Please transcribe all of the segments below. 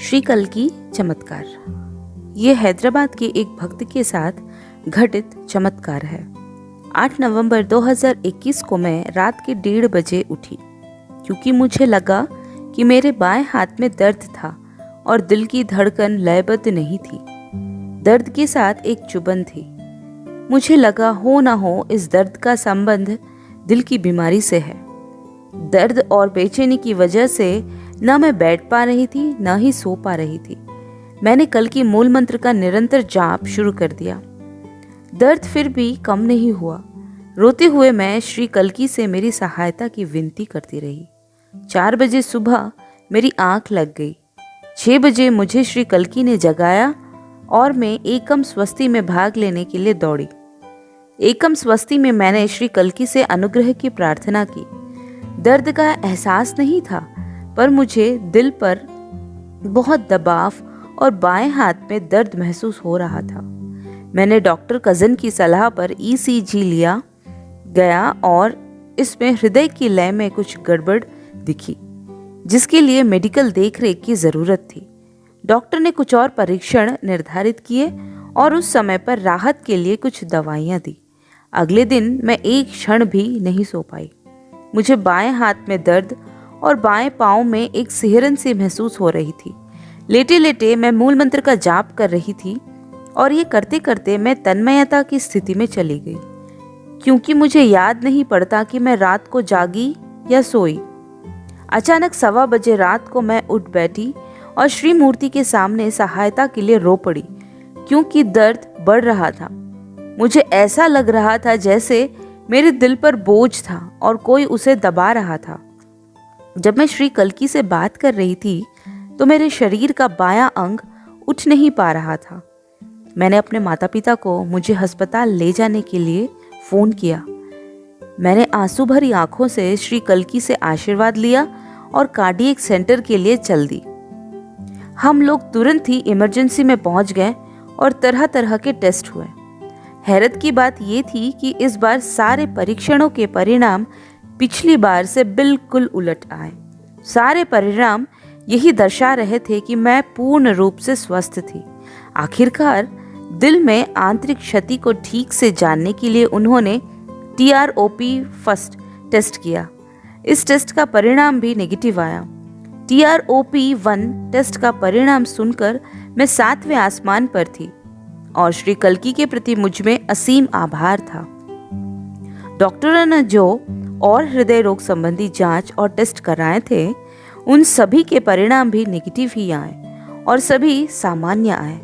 श्री कल्की चमत्कार। ये हैदराबाद के एक भक्त के साथ घटित चमत्कार है। 8 नवंबर 2021 को मैं रात के 1:30 बजे उठी क्योंकि मुझे लगा कि मेरे बाएं हाथ में दर्द था और दिल की धड़कन लयबद्ध नहीं थी। दर्द के साथ एक चुभन थी। मुझे लगा हो ना हो इस दर्द का संबंध दिल की बीमारी से है। दर्द और बेचैनी की वजह से न मैं बैठ पा रही थी न ही सो पा रही थी। मैंने कल की मूल मंत्र का निरंतर जाप शुरू कर दिया। दर्द फिर भी कम नहीं हुआ। रोते हुए मैं श्री कल्की से मेरी सहायता की विनती करती रही। 4 बजे सुबह मेरी आंख लग गई। 6 बजे मुझे श्री कल्की ने जगाया और मैं एकम स्वस्ति में भाग लेने के लिए दौड़ी। एकम स्वस्ति में मैंने श्री कल्की से अनुग्रह की प्रार्थना की। दर्द का एहसास नहीं था, पर मुझे दिल पर बहुत दबाव और बाएं हाथ में दर्द महसूस हो रहा था। मैंने डॉक्टर कजन की सलाह पर ईसीजी लिया गया और इसमें हृदय की लय में कुछ गड़बड़ दिखी, जिसके लिए मेडिकल देखरेख की जरूरत थी। डॉक्टर ने कुछ और परीक्षण निर्धारित किए और उस समय पर राहत के लिए कुछ दवाइयां दी। अगले दिन मैं एक क्षण भी नहीं सो पाई। मुझे बाएं हाथ में दर्द और बाएं पांव में एक सिहरन सी महसूस हो रही थी। लेटे लेटे मैं मूल मंत्र का जाप कर रही थी और ये करते करते मैं तन्मयता की स्थिति में चली गई, क्योंकि मुझे याद नहीं पड़ता कि मैं रात को जागी या सोई। अचानक 1:15 बजे रात को मैं उठ बैठी और श्री मूर्ति के सामने सहायता के लिए रो पड़ी, क्योंकि दर्द बढ़ रहा था। मुझे ऐसा लग रहा था जैसे मेरे दिल पर बोझ था और कोई उसे दबा रहा था। जब मैं श्री कल्की से बात कर रही थी तो मेरे शरीर का बायां अंग उठ नहीं पा रहा था। मैंने अपने माता पिता को मुझे अस्पताल ले जाने के लिए फोन किया। मैंने आंसू भरी आंखों से श्री कल्की से आशीर्वाद लिया और कार्डियक सेंटर के लिए चल दी। हम लोग तुरंत ही इमरजेंसी में पहुंच गए और तरह तरह के टेस्ट हुए। हैरत की बात यह थी कि इस बार सारे परीक्षणों के परिणाम पिछली बार से बिल्कुल उलट आए। सारे परिणाम यही दर्शा रहे थे कि मैं पूर्ण रूप से स्वस्थ थी। आखिरकार दिल में आंतरिक क्षति को ठीक से जानने के लिए उन्होंने TROP फर्स्ट टेस्ट किया। इस टेस्ट का परिणाम भी नेगेटिव आया। TROP1 टेस्ट का परिणाम सुनकर मैं 7वें आसमान पर थी और श्री कल्की के प्रति मुझ में असीम आभार था। डॉक्टरों ने जो और हृदय रोग संबंधी जांच और टेस्ट कराए थे, उन सभी के परिणाम भी नेगेटिव ही आए और सभी सामान्य आए।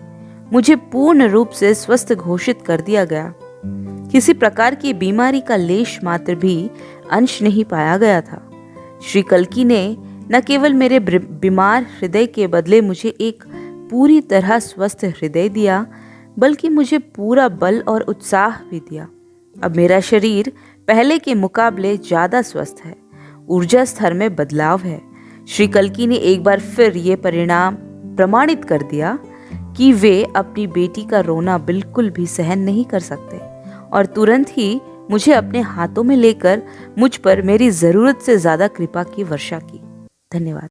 मुझे पूर्ण रूप से स्वस्थ घोषित कर दिया गया। किसी प्रकार की बीमारी का लेश मात्र भी अंश नहीं पाया गया था। श्री कल्की ने न केवल मेरे बीमार हृदय के बदले मुझे एक पूरी तरह स्वस्थ हृदय दिया, बल्कि मुझे पूरा बल और उत्साह भी दिया। अब मेरा शरीर पहले के मुकाबले ज्यादा स्वस्थ है। ऊर्जा स्तर में बदलाव है। श्री कल्की ने एक बार फिर ये परिणाम प्रमाणित कर दिया कि वे अपनी बेटी का रोना बिल्कुल भी सहन नहीं कर सकते और तुरंत ही मुझे अपने हाथों में लेकर मुझ पर मेरी जरूरत से ज्यादा कृपा की वर्षा की। धन्यवाद।